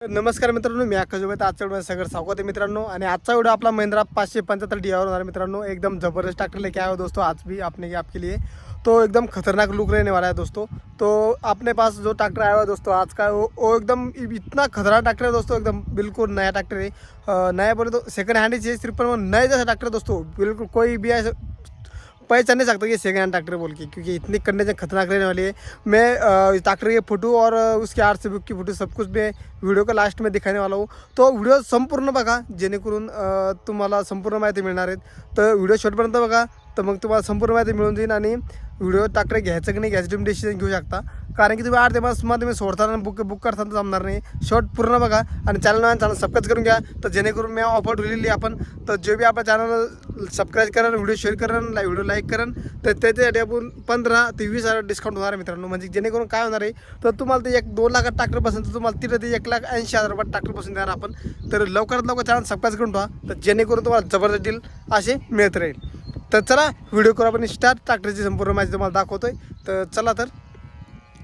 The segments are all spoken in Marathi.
नमस्कार मित्रांनो, मी आकाश जोबत आजच्या व्हिडिओ सगळं स्वागत आहे मित्रांनो। आणि आजचा व्हिडिओ आपला महिंद्रा 575 डीआर होणार मित्रांनो। एकदम ज़बरदस्त ट्रैक्टर लेके आए हो दोस्तों, आज भी आपने आपके लिए तो एकदम खतरनाक लुक रहने वाला है दोस्तों। तो अपने पास जो ट्रैक्टर आया हुआ है दोस्तों आज का वो एकदम इतना खतरनाक ट्रैक्टर है दोस्तों, एकदम बिल्कुल नया ट्रैक्टर है। नया बोले तो सेकंड हैंड ही चाहिए सिर्फ, पर वो नए जैसा ट्रैक्टर है दोस्तों। बिल्कुल कोई भी ऐसा पहचान नहीं सकता कि सेकंड हैंड ट्रैक्टर बोल के, क्योंकि इतनी कंडीशन खतरनाक रहने वाली है। मैं ट्रैक्टर के फोटो और उसके आरसी बुक की फोटो सब कुछ मैं व्हिडिओ का लास्ट में दिखाने वाला हूँ। तो व्हिडिओ संपूर्ण बघा, जेणेकरून तुम्हाला संपूर्ण माहिती मिळणार आहेत। तर व्हिडिओ शेवटपर्यंत बघा, तर मग तुम्हाला संपूर्ण माहिती मिळून जाईल आणि व्हिडिओ ट्रॅक्टर घ्यायचं की नाही घ्यायचं तुम्ही डिसिजन घेऊ शकता। कारण की तुम्ही 8 ते 5 मध्ये तुम्ही सोडताना बुक करताना जमणार नाही। शॉर्ट पूर्ण बघा आणि चॅनल सबस्क्राईब करून घ्या, तर जेणेकरून मी ऑफर ठेवलेली आपण, तर जे बी आपल्या चॅनल सबस्क्राईब करा, व्हिडिओ शेअर करा, व्हिडिओ लाईक करा, तर त्याच्यासाठी आपण 15 ते 20,000 डिस्काउंट होणार आहे मित्रांनो। म्हणजे जेणेकरून काय होणार आहे, तर तुम्हाला ते 1-2 लाखात ट्रॅक्टर पसंत, तर तुम्हाला तिथे ते 1,80,000 रुपयात ट्रॅक्टर पसंत देणार आपण। तर लवकरात लवकर चॅनल सबस्क्राईब करून ठेवा, तर जेणेकरून तुम्हाला जबरदस्त डील असे मिळत राहील। तर चला व्हिडिओ करू आपण स्टार्ट। ट्रॅक्टरची संपूर्ण माहिती तुम्हाला दाखवतोय, तर चला तर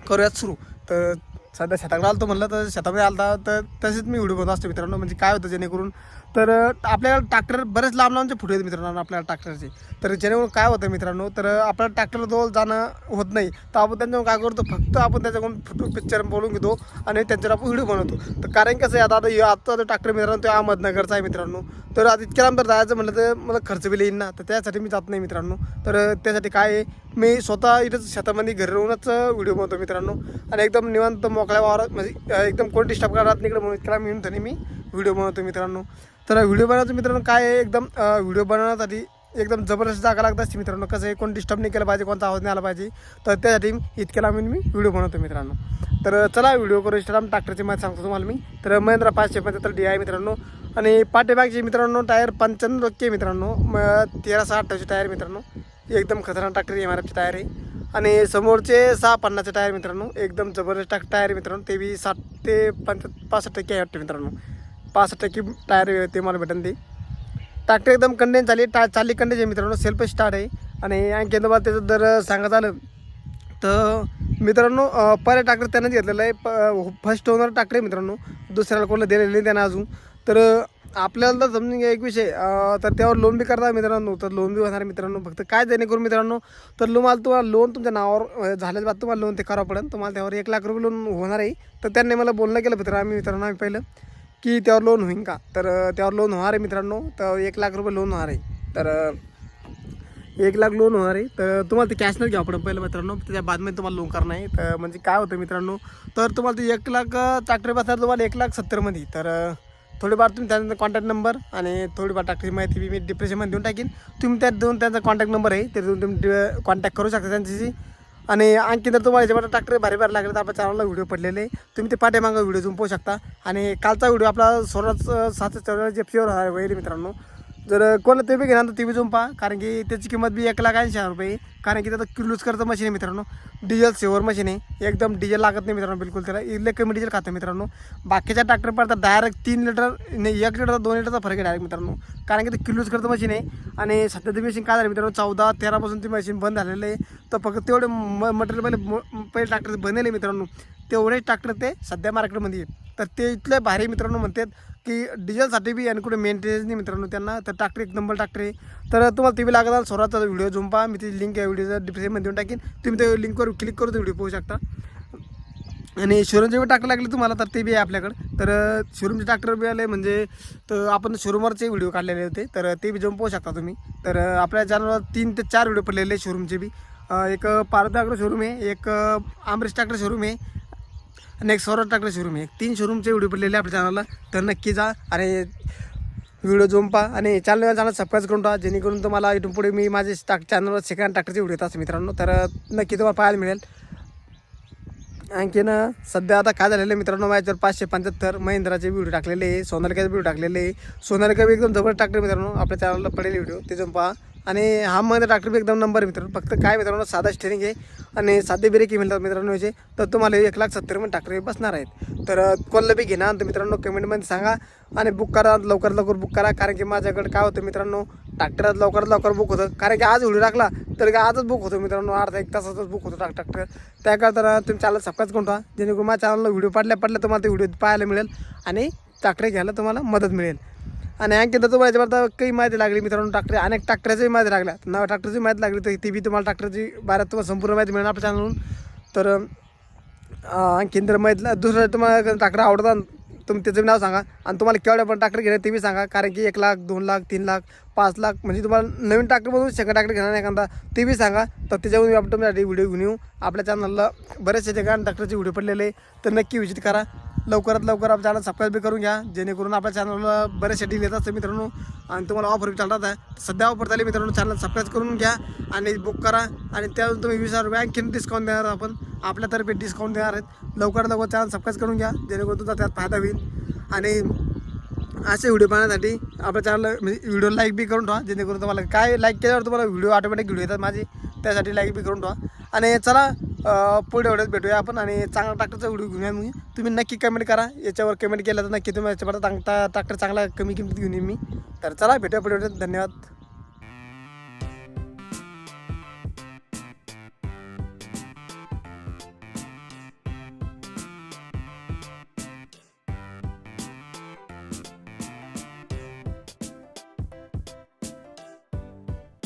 करूयात सुरू। तर सध्या शेताकडे आलो म्हणलं, तर शेतामध्ये आलता तर तसेच मी व्हिडिओ बनवत असतो मित्रांनो। म्हणजे काय होतं जेणेकरून, तर आपल्याला ट्रॅक्टर बरेच लांब लांबचे फुटे आहेत मित्रांनो आपल्याला ट्रॅक्टरचे। तर जेणेकरून काय होतं मित्रांनो, तर आपल्याला ट्रॅक्टरला जवळ जाणं होत नाही, तर आपण त्यांच्याकडून काय करतो, फक्त आपण त्याच्याकडून फोटो पिक्चर बोलून घेतो आणि त्यांच्यावर आपण व्हिडिओ बनवतो। तर कारण कसं आहे, आता जो ट्रॅक्टर मित्रांनो तो अहमदनगरचा आहे मित्रांनो। तर आता इतक्या लांब जर जायचं म्हटलं तर मला खर्च बी येईल ना, तर त्यासाठी मी जात नाही मित्रांनो। तर त्यासाठी काय आहे, मी स्वतः इथंच शेतामध्ये घरी राहूनच व्हिडिओ बनवतो मित्रांनो। आणि एकदम निवांत मोकळ्या वावरात, म्हणजे एकदम कोण डिस्टर्ब करत नाही इकडे, म्हणून इतक्या मी म्हणतो मी व्हिडिओ बनवतो मित्रांनो। तर व्हिडिओ बनवतो मित्रांनो, काय आहे एकदम व्हिडिओ बनवण्यासाठी एकदम जबरदस्त जागा लागत असते मित्रांनो। कसं आहे, कोण डिस्टर्ब नाही केलं पाहिजे, कोणता आवाज नाही आला पाहिजे, तर त्यासाठी इतक्या लांब मी व्हिडिओ बनवतो मित्रांनो। तर चला व्हिडिओ करू स्टार्ट। ट्रॅक्टरची माहिती सांगतो तुम्हाला मी। तर महिंद्रा 575 डी आहे मित्रांनो। आणि पाठीमागचे मित्रांनो टायर 95% मित्रांनो, 13/6/28 टायर मित्रांनो, एकदम खतरनाक ट्रॅक्टर MRFचे टायर आहे। आणि समोरचे 650चे टायर मित्रांनो, एकदम जबरदस्त टायर मित्रांनो, ते बी 60 ते 65% आहे वाटतं मित्रांनो। 65% टायर ते मला भेटन ते। ट्रॅक्टर एकदम कंडिशन चालली कंडिशन आहे मित्रांनो, सेल्फ स्टार्ट आहे। आणि आणखी तुम्हाला त्याचं जर सांगत आलं तर मित्रांनो, पहिला ट्रॅक्टर त्यानंच घेतलेला आहे, फर्स्ट ओनर ट्रॅक्टर आहे मित्रांनो, दुसऱ्याला कोणाला दिलेलं नाही त्यानं अजून। तर आपल्याला तर समजून घ्या एक विषय, तर त्यावर लोन बी करता मित्रांनो, तर लोन बी होणार मित्रांनो। फक्त काय जेणेकरून मित्रांनो, तर तुम्हाला लोन तुमच्या नावावर झाल्याच बाद तुम्हाला लोन ते करावं पडेल, तुम्हाला त्यावर 1 लाख रुपये लोन होणार आहे। तर त्यांनी मला बोलणं केलं मित्रांनो आम्ही पहिलं की त्यावर लोन होईन का, तर त्यावर लोन होणार आहे मित्रांनो। तर 1 लाख रुपये लोन होणार आहे, तर 1 लाख लोन होणार आहे। तर तुम्हाला ते कॅशनच घ्यावं पडेल पहिलं मित्रांनो, त्याच्या बादमध्ये तुम्हाला लोन करणार आहे। तर म्हणजे काय होतं मित्रांनो, तर तुम्हाला ते 1 लाख ट्रॅक्टर बसणार तुम्हाला 1,70,000 तर थोडीफार तुम्ही त्यांचा कॉन्टॅक्ट नंबर आणि थोडीफार ट्रॅक्टरची माहिती मी डिस्क्रिप्शनमध्ये देऊन टाकीन, तुम्ही त्यात देऊन त्यांचा कॉन्टॅक्ट नंबर आहे, ते देऊन तुम्ही कॉन्टॅक्ट करू शकता त्यांच्याशी। आणि आणखी जर तुम्हाला याच्यामध्ये ट्रॅक्टर भारी लागले तर आपल्या चॅनलला व्हिडिओ पडलेले, तुम्ही ते पाठीमागं व्हिडिओ झूम पाहू शकता। आणि कालचा व्हिडिओ आपला स्वराज 714 जेप्सीवर होईल मित्रांनो। जर कोण ते बी घेणार तर ते बी झूम पहा, कारण की त्याची किंमत बी 1,80,000 रुपये, कारण की त्याचं किलोच करतं मशीन आहे मित्रांनो, डिझेल सेवर मशीन आहे, एकदम डिझेल लागत नाही मित्रांनो बिलकुल, त्याला इले कमी डिझेल खातं मित्रांनो। बाकीच्या ट्रॅक्टर पडतात डायरेक्ट 3 लिटर नाही 1 लिटर 2 लिटरचा फरक आहे डायरेक्ट मित्रांनो, कारण की ते किलोच करतं मशीन आहे। आणि सध्या ती मशीन काय झाली मित्रांनो, 14-13 पासून ती मशीन बंद झालेलं आहे। तर फक्त तेवढे मटेरियल पहिले ट्रॅक्टर बनले मित्रांनो, तेवढे ट्रॅक्टर ते सध्या मार्केटमध्ये आहे। तर ते इथले भारी मित्रांनो म्हणतात की डिझेलसाठी बी आणि कुठे मेंटेनन्स नाही मित्रांनो त्यांना, तर ट्रॅक्टर 1 नंबर ट्रॅक्टर आहे। तर तुम्हाला ते बी लागत स्वतःचा व्हिडिओ झूम पहा, मी ती लिंक या व्हिडिओचा डिस्क्रिप्शनमध्ये देऊन टाकीन, तुम्ही त्या लिंकवर क्लिक करून व्हिडिओ पाहू शकता। आणि शोरूमचे बी ट्रॅक्टर लागले तुम्हाला तर ते बी आहे आपल्याकडं, तर शोरूमचे ट्रॅक्टर बी आले म्हणजे, तर आपण शोरूमवरचे व्हिडिओ काढलेले होते, तर ते बी जाऊन पाहू शकता तुम्ही। तर आपल्या चॅनलवर 3 ते 4 व्हिडिओ पडलेले शोरूमचे बी, एक पारदा अग्रो शोरूम आहे, एक आमरेश ट्रॅक्टर शोरूम आहे आणि एक स्वराज ट्रॅक्टर शोरूम आहे। 3 शोरूमचे व्हिडिओ पडलेले आपल्या चॅनलला, तर नक्की जा आणि व्हिडिओ झूम पहा आणि चॅनल सबस्क्राईब करून टाका, जेणेकरून तुम्हाला इथून पुढे मी माझे चॅनलवर सेकंड ट्रॅक्टरचे व्हिडिओ येतात मित्रांनो, तर नक्की तुम्हाला पाहायला मिळेल। आणखीन सध्या आता काय झालेलं आहे मित्रांनो, माझ्यावर 575 महिंद्राचे व्हिडिओ टाकलेले आहे, सोनालिकाचे व्हिडिओ टाकलेले आहे। सोनालिका बी एकदम जबरदस्त ट्रॅक्टर मित्रांनो, आपल्या चॅनलला पडेल व्हिडिओ, ते जाऊन पहा। आणि हा महिंद्रा ट्रॅक्टर बी एकदम नंबर आहे मित्रांनो. फक्त काय मित्रांनो साधा स्टेरिंग आहे आणि साधे ब्रेक मिळतात मित्रांनो याचे. तर तुम्हाला 1,70,000 मध्ये ट्रॅक्टर बसणार आहेत. तर कोणलं बी घेणार तर मित्रांनो कमेंटमध्ये सांगा आणि बुक करा, लवकरात लवकर बुक करा. कारण की माझ्याकडे काय होतं मित्रांनो, ट्रॅक्टरात लवकरात लवकर बुक होतं. कारण की आज व्हिडिओ टाकला तर काय आजच बुक होतो मित्रांनो, अर्धा 1 तासातच बुक होतो ट्रॅक्टर. त्याकरता तुम्ही चॅनल सबस्क्राईब करून ठेवा, जेणेकरून माझ्या चॅनलला व्हिडिओ पडल्या तुम्हाला ते व्हिडिओ पाहायला मिळेल आणि ट्रॅक्टर घ्यायला तुम्हाला मदत मिळेल. आणि आणखी तर तुम्हाला याच्यावर काही माहिती लागली मित्रांनो, ट्रॅक्टर अनेक ट्रॅक्टरची माहिती लागल्या, नव्या ट्रॅक्टरची माहिती लागली तर ती बी तुम्हाला ट्रॅक्टरची बारात तुम्हाला संपूर्ण माहिती मिळणार आपल्या चॅनलवरून. तर आणखीन जर माहिती दुसरं तुम्हाला ट्रॅक्टर आवडतात तुम्ही त्याचं नाव सांगा आणि तुम्हाला केवढ्या पण ट्रॅक्टर घेणार ते बी सांगा. कारण की 1 लाख 2 लाख 3 लाख 5 लाख म्हणजे तुम्हाला नवीन ट्रॅक्टरमधून सेकंड ट्रॅक्टर घेणार एखादा ते बी सांगा. तर त्याच्यावरून आपण तुमच्यासाठी व्हिडिओ घेऊन येऊ. आपल्या चॅनलला बरेचसे ठिकाणी ट्रॅक्टरचे व्हिडिओ पडलेले तर नक्की विजिट करा. लवकरात लवकर आपल्या चॅनल सबस्क्राईब बी करून घ्या, जेणेकरून आपल्या चॅनलला बरेचसे डील येतात मित्रांनो. आणि तुम्हाला ऑफर बी चालतात आहे, सध्या ऑफर झाली मित्रांनो. चॅनल सबस्क्राईब करून घ्या आणि बुक करा आणि त्यावरून तुम्ही 20,000 रुपये आणखीन डिस्काउंट देणार. आपण आपल्यातर्फे डिस्काउंट देणार आहेत. लवकरात लवकर चॅनल सबस्क्राईब करून घ्या, जेणेकरून तुमचा त्यात फायदा होईल. आणि असे व्हिडिओ पाहण्यासाठी आपल्या चॅनल म्हणजे व्हिडिओ लाईक बी करून ठेवा, जेणेकरून तुम्हाला काय लाईक केल्यावर तुम्हाला व्हिडिओ ऑटोमॅटिक व्हिडिओ येतात माझे, त्यासाठी लाईक बी करून ठेवा. आणि चला पुढे व्हिडिओत भेटूया आपण आणि चांगला ट्रॅक्टरचा व्हिडिओ घेऊया. मी तुम्ही नक्की कमेंट करा, याच्यावर कमेंट केलं तर नक्की तुम्ही याच्यापर्यंत ट्रॅक्टर चांगला कमी किमतीत घेऊन येईन मी. तर चला भेटूया पुढे व्हिडिओत. धन्यवाद.